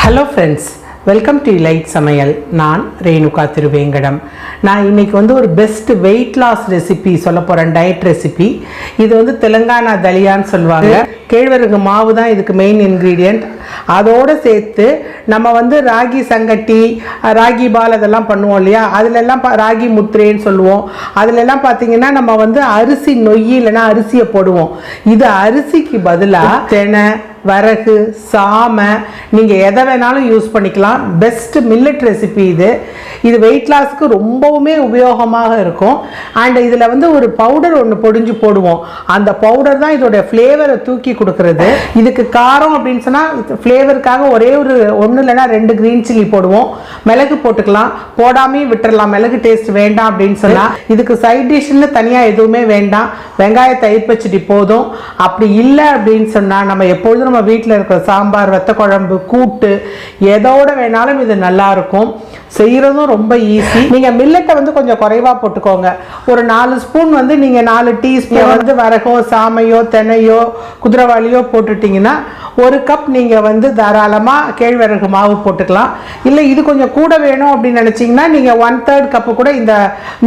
Hello friends, welcome to Light Samayal. நான் ரேணுகா திருவேங்கடம். நான் இன்னைக்கு ஒரு பெஸ்ட் வெயிட் லாஸ் ரெசிபி சொல்ல போறேன், டயட் ரெசிபி. இது தெலுங்கானா தலியான்னு சொல்லுவாங்க. கேழ்வரகு மாவு தான் இதுக்கு மெயின் இன்க்ரீடியன்ட். அதோடு சேர்த்து நம்ம ராகி சங்கட்டி, ராகி பால் அதெல்லாம் பண்ணுவோம் இல்லையா, அதிலெல்லாம் ராகி முத்திரைன்னு சொல்லுவோம். அதிலெல்லாம் பார்த்தீங்கன்னா நம்ம அரிசி நொய் இல்லைன்னா அரிசியை போடுவோம். இது அரிசிக்கு பதிலாக தெனை, வரகு, சாமை, நீங்கள் எதை வேணாலும் யூஸ் பண்ணிக்கலாம். பெஸ்ட் மில்லட் ரெசிபி இது வெயிட் லாஸ்க்கு ரொம்பவுமே உபயோகமாக இருக்கும். அண்ட் இதில் ஒரு பவுடர் ஒன்று பொடிஞ்சு போடுவோம். அந்த பவுடர் தான் இதோட ஃப்ளேவரை தூக்கி கொடுக்கறது. இதுக்கு காரம் அப்படின்னு சொன்னால் ஃப்ளேவருக்காக ஒன்று இல்லைன்னா 2 க்ரீன் சில்லி போடுவோம். மிளகு போட்டுக்கலாம், போடாமையும் விட்டுடலாம். மிளகு டேஸ்ட் வேண்டாம் அப்படின்னு சொன்னால். இதுக்கு சைட் டிஷ்ன்னு தனியாக எதுவுமே வேண்டாம், வெங்காய தயிர் பச்சடி போதும். அப்படி இல்லை அப்படின்னு சொன்னால் நம்ம எப்பொழுதும் நம்ம வீட்டில் இருக்கிற சாம்பார், வத்த குழம்பு, கூட்டு எதோட வேணாலும் இது நல்லா இருக்கும். செய்யறதும் ரொம்ப ஈஸி. நீங்க மில்லட்டை கொஞ்சம் குறைவா போட்டுக்கோங்க. ஒரு 4 ஸ்பூன் நீங்க 4 டீஸ்பூன் வரகோ, சாமையோ, தெனையோ, குதிரைவாளியோ போட்டுட்டீங்கன்னா 1 கப் நீங்க தாராளமா கேழ்வரகு மாவு போட்டுக்கலாம். இல்லை இது கொஞ்சம் கூட வேணும் அப்படின்னு நினைச்சீங்கன்னா நீங்க 1/3 கப்பு கூட இந்த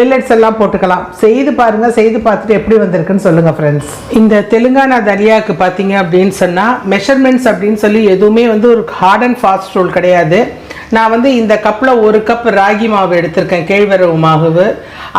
மில்லட்ஸ் எல்லாம் போட்டுக்கலாம். செய்து பாருங்க, செய்து பார்த்துட்டு எப்படி வந்திருக்குன்னு சொல்லுங்க ஃப்ரெண்ட்ஸ். இந்த தெலுங்கானா தலியாவுக்கு பார்த்தீங்க அப்படின்னு சொன்னா மெஷர்மெண்ட்ஸ் அப்படின்னு சொல்லி எதுவுமே ஒரு ஹார்ட் அண்ட் ஃபாஸ்ட் ரூல் கிடையாது. நான் இந்த கப்பில் 1 கப் ராகி மாவு எடுத்திருக்கேன், கேழ்வரகு மாவு.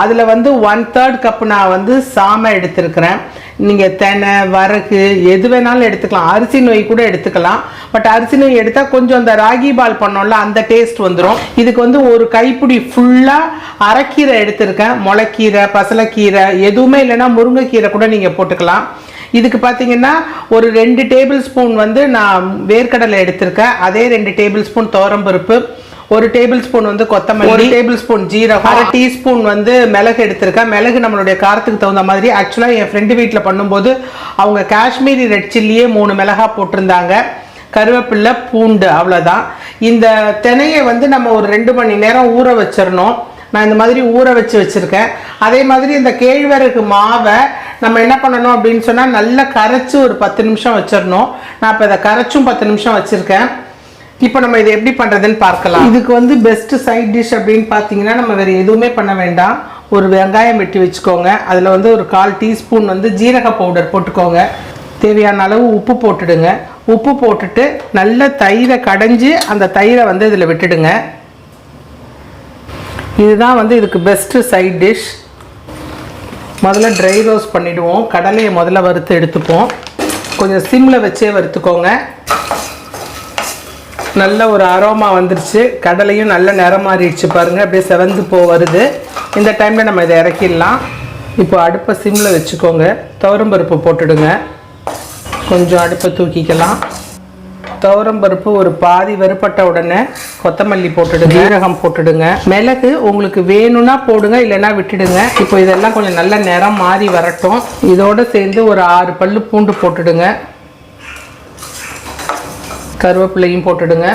அதில் 1/3 கப் நான் சாமை எடுத்திருக்கிறேன். நீங்கள் தெனை, வரகு எது வேணாலும் எடுத்துக்கலாம். அரிசி நொய் கூட எடுத்துக்கலாம். பட் அரிசி நொய் எடுத்தால் கொஞ்சம் அந்த ராகி பால் பண்ணோம்ல, அந்த டேஸ்ட் வந்துடும். இதுக்கு ஒரு கைப்பிடி ஃபுல்லாக அரைக்கீரை எடுத்திருக்கேன். முளைக்கீரை, பசலைக்கீரை எதுவுமே இல்லைன்னா முருங்கைக்கீரை கூட நீங்கள் போட்டுக்கலாம். இதுக்கு பார்த்தீங்கன்னா ஒரு 2 டேபிள் ஸ்பூன் நான் வேர்க்கடலை எடுத்திருக்கேன். அதே 2 டேபிள் ஸ்பூன் துவரம்பருப்பு, 1 டேபிள் ஸ்பூன் கொத்தமல்லி, 1 டேபிள் ஸ்பூன் ஜீரகம், 1/2 டீஸ்பூன் மிளகு எடுத்திருக்கேன். மிளகு நம்மளுடைய காரத்துக்கு தகுந்த மாதிரி. ஆக்சுவலாக என் ஃப்ரெண்டு வீட்டில் பண்ணும்போது அவங்க காஷ்மீரி ரெட் சில்லியே 3 மிளகா போட்டிருந்தாங்க. கருவேப்பில்லை, பூண்டு, அவ்வளோதான். இந்த தினையை நம்ம ஒரு 2 மணி நேரம் ஊற வச்சிடணும். நான் இந்த மாதிரி ஊற வச்சுருக்கேன். அதே மாதிரி இந்த கேழ்வரகு மாவை நம்ம என்ன பண்ணணும் அப்படின்னு சொன்னால் நல்லா கரைச்சி ஒரு 10 நிமிஷம் வச்சிடணும். நான் இப்போ இதை கரைச்சும் 10 நிமிஷம் வச்சுருக்கேன். இப்போ நம்ம இதை எப்படி பண்ணுறதுன்னு பார்க்கலாம். இதுக்கு பெஸ்ட் சைட் டிஷ் அப்படின்னு பார்த்தீங்கன்னா நம்ம வேறு எதுவுமே பண்ண வேண்டாம். ஒரு வெங்காயம் வெட்டி வச்சுக்கோங்க. அதில் ஒரு 1/4 டீஸ்பூன் ஜீரக பவுடர் போட்டுக்கோங்க. தேவையான அளவு உப்பு போட்டுடுங்க. உப்பு போட்டுட்டு நல்ல தயிரை கடைஞ்சி அந்த தயிரை இதில் விட்டுடுங்க. இதுதான் இதுக்கு பெஸ்ட்டு சைட் டிஷ். முதல்ல ட்ரை ரோஸ்ட் பண்ணிவிடுவோம். கடலையை முதல்ல வறுத்து எடுத்துப்போம். கொஞ்சம் சிம்மில் வச்சே வறுத்துக்கோங்க. நல்ல ஒரு அரோமா வந்துருச்சு. கடலையும் நல்ல நிறம் மாறிடுச்சு பாருங்கள், அப்படியே செவந்து வருது. இந்த டைமில் நம்ம இதை இறக்கிடலாம். இப்போ அடுப்பை சிம்மில் வச்சுக்கோங்க. துவரம்பருப்பு போட்டுடுங்க. கொஞ்சம் அடுப்பை தூக்கிக்கலாம். துவரம்பருப்பு ஒரு பாதி வறுப்பட்ட உடனே கொத்தமல்லி போட்டுடுங்க, ஜீரகம் போட்டுடுங்க, மிளகு உங்களுக்கு வேணும்னா போடுங்க, இல்லைன்னா விட்டுடுங்க. இப்போ இதெல்லாம் கொஞ்சம் நல்ல நிறம் மாறி வரட்டும். இதோடு சேர்ந்து ஒரு 6 பல்லு பூண்டு போட்டுடுங்க. கருவேப்பிலையும் போட்டுடுங்க.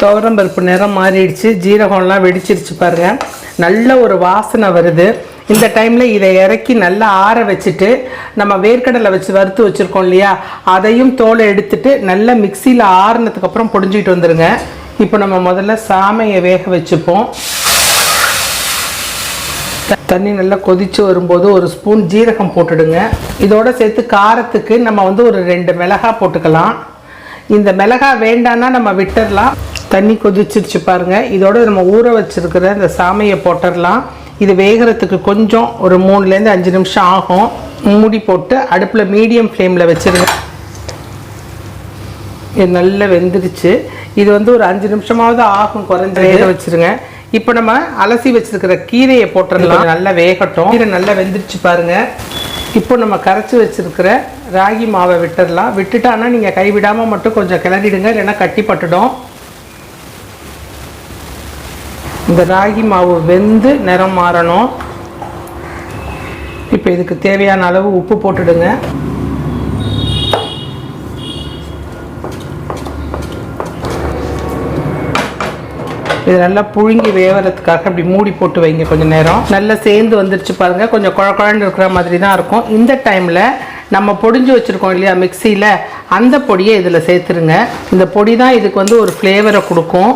துவரம்பருப்பு நிறம் மாறிடுச்சு, ஜீரகம்லாம் வெடிச்சிருச்சு பாருங்கள். நல்ல ஒரு வாசனை வருது. இந்த டைமில் இதை இறக்கி நல்லா ஆற வச்சுட்டு நம்ம வேர்க்கடலை வச்சு வறுத்து வச்சுருக்கோம் இல்லையா, அதையும் தோலை எடுத்துட்டு நல்லா மிக்சியில் ஆறுனதுக்கப்புறம் பொடிஞ்சிக்கிட்டு வந்துடுங்க. இப்போ நம்ம முதல்ல சாமையை வேக வச்சுப்போம். தண்ணி நல்லா கொதித்து வரும்போது 1 ஸ்பூன் ஜீரகம் போட்டுடுங்க. இதோடு சேர்த்து காரத்துக்கு நம்ம ஒரு 2 மிளகாய் போட்டுக்கலாம். இந்த மிளகாய் வேண்டான்னா நம்ம விட்டுடலாம். தண்ணி கொதிச்சிருச்சு பாருங்கள். இதோடு நம்ம ஊற வச்சுருக்கிற இந்த சாமையை போட்டுடலாம். இது வேகிறதுக்கு கொஞ்சம் ஒரு 3லேருந்து 5 நிமிஷம் ஆகும். மூடி போட்டு அடுப்பில் மீடியம் ஃப்ளேமில் வச்சுருங்க. இது நல்லா வெந்துடுச்சு. இது ஒரு 5 நிமிஷமாவது ஆகும், குறைஞ்ச வேக வச்சுருங்க. இப்போ நம்ம அலசி வச்சுருக்கிற கீரையை போட்டுடலாம். நல்லா வேகட்டும். கீரை நல்லா வெந்துடுச்சு பாருங்கள். இப்போ நம்ம கரைச்சி வச்சுருக்கிற ராகி மாவை விட்டுடலாம். விட்டுட்டானா நீங்கள் கைவிடாமல் மட்டும் கொஞ்சம் கிளறிடுங்க, இல்லைன்னா கட்டி பட்டுடும். இந்த ராகி மாவு வெந்து நிறம் மாறணும். இப்போ இதுக்கு தேவையான அளவு உப்பு போட்டுடுங்க. இது நல்லா புழுங்கி வேவறதுக்காக அப்படி மூடி போட்டு வைங்க கொஞ்சம் நேரம். நல்லா சேர்ந்து வந்துருச்சு பாருங்கள். கொஞ்சம் குழ குழன்னு இருக்கிற மாதிரி தான் இருக்கும். இந்த டைமில் நம்ம பொடிஞ்சு வச்சுருக்கோம் இல்லையா மிக்சியில், அந்த பொடியை இதில் சேர்த்துருங்க. இந்த பொடி தான் இதுக்கு வந்து ஒரு ஃப்ளேவரை கொடுக்கும்.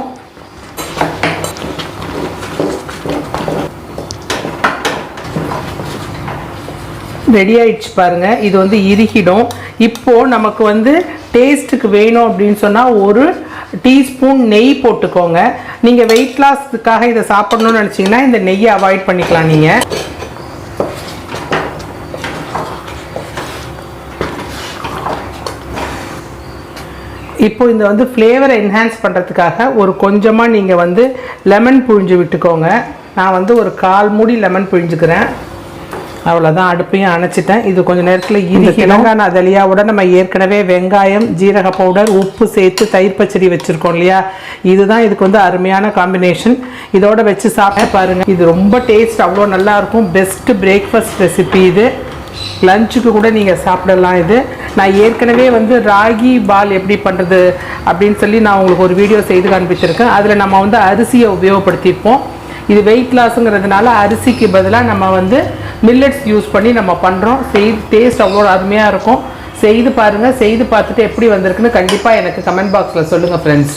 ரெடி ஆயிடுச்சு பாருங்கள். இது வந்து இறுகிடும். இப்போது நமக்கு வந்து டேஸ்ட்டுக்கு வேணும் அப்படின்னு சொன்னால் ஒரு டீஸ்பூன் நெய் போட்டுக்கோங்க. நீங்கள் வெயிட் லாஸ்க்காக இதை சாப்பிட்ணுன்னு நினச்சிங்கன்னா இந்த நெய்யை அவாய்ட் பண்ணிக்கலாம். நீங்கள் இப்போ இந்த வந்து ஃப்ளேவரை என்ஹான்ஸ் பண்ணுறதுக்காக ஒரு கொஞ்சமாக நீங்கள் வந்து லெமன் புழிஞ்சு விட்டுக்கோங்க. நான் வந்து ஒரு 1/4 மூடி லெமன் புழிஞ்சுக்கிறேன். அவ்வளோதான், அடுப்பையும் அணைச்சிட்டேன். இது கொஞ்சம் நேரத்தில் இந்த தெலங்கானா தலியாவோட நம்ம ஏற்கனவே வெங்காயம், ஜீரக பவுடர், உப்பு சேர்த்து தயிர் பச்சடி வச்சுருக்கோம் இல்லையா, இதுதான் இதுக்கு வந்து அருமையான காம்பினேஷன். இதோட வச்சு சாப்பிட்டு பாருங்கள். இது ரொம்ப டேஸ்ட் அவ்வளோ நல்லாயிருக்கும். பெஸ்ட்டு பிரேக்ஃபாஸ்ட் ரெசிபி இது. லஞ்சுக்கு கூட நீங்கள் சாப்பிடலாம். இது நான் ஏற்கனவே வந்து ராகி பால் எப்படி பண்ணுறது அப்படின்னு சொல்லி நான் உங்களுக்கு ஒரு வீடியோ செய்து காண்பிச்சிருக்கேன். அதில் நம்ம வந்து அரிசியை உபயோகப்படுத்தியிருப்போம். இது வெயிட் லாஸுங்கிறதுனால அரிசிக்கு பதிலாக நம்ம வந்து மில்லட்ஸ் யூஸ் பண்ணி நம்ம பண்ணுறோம். டேஸ்ட் அவ்வளோ அருமையாக இருக்கும். செய்து பாருங்கள். செய்து பார்த்துட்டு எப்படி வந்திருக்குன்னு கண்டிப்பாக எனக்கு கமெண்ட் பாக்ஸில் சொல்லுங்கள் ஃப்ரெண்ட்ஸ்.